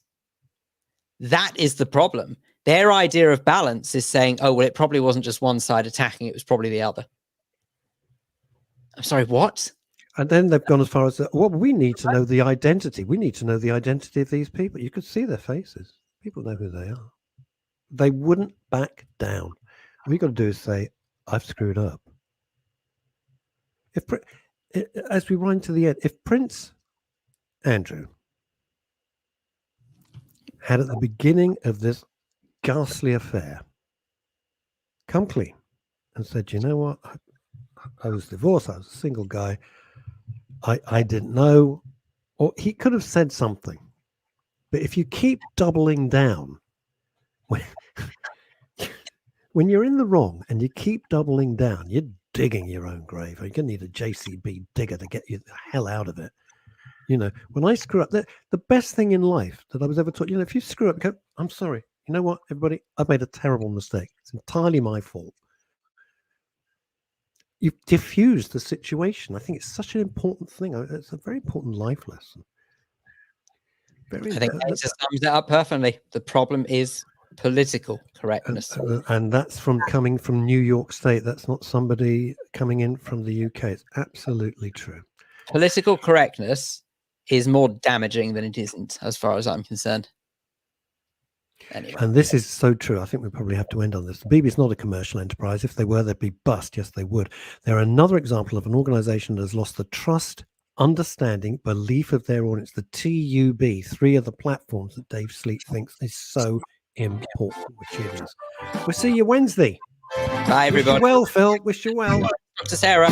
That is the problem. Their idea of balance is saying, oh, well, it probably wasn't just one side attacking, it was probably the other. I'm sorry, what? And then they've gone as far as, well, we need to know the identity. We need to know the identity of these people. You could see their faces. People know who they are. They wouldn't back down. All you got to do is say, I've screwed up. As we run to the end, if Prince Andrew had at the beginning of this ghastly affair come clean and said, you know what, I was divorced, I was a single guy, I didn't know, or he could have said something. But if you keep doubling down, when you're in the wrong and you keep doubling down, you're digging your own grave. You're going to need a JCB digger to get you the hell out of it. You know, when I screw up, the best thing in life that I was ever taught, you know, if you screw up, go, I'm sorry. You know what, everybody, I've made a terrible mistake. It's entirely my fault. You've diffused the situation. I think it's such an important thing. It's a very important life lesson. I think that sums it up perfectly. The problem is political correctness. And that's coming from New York State. That's not somebody coming in from the UK. It's absolutely true. Political correctness is more damaging than it isn't, as far as I'm concerned. Anyway. And this is so true. I think we probably have to end on this. The BBC is not a commercial enterprise. If they were, they'd be bust. Yes, they would. They're another example of an organization that has lost the trust, understanding, belief of their audience. The TUB, 3 of the platforms that Dave Sleep thinks is so important, which it is. We'll see you Wednesday. Bye, everybody. Wish you well, Phil. Wish you well. Dr. Sarah.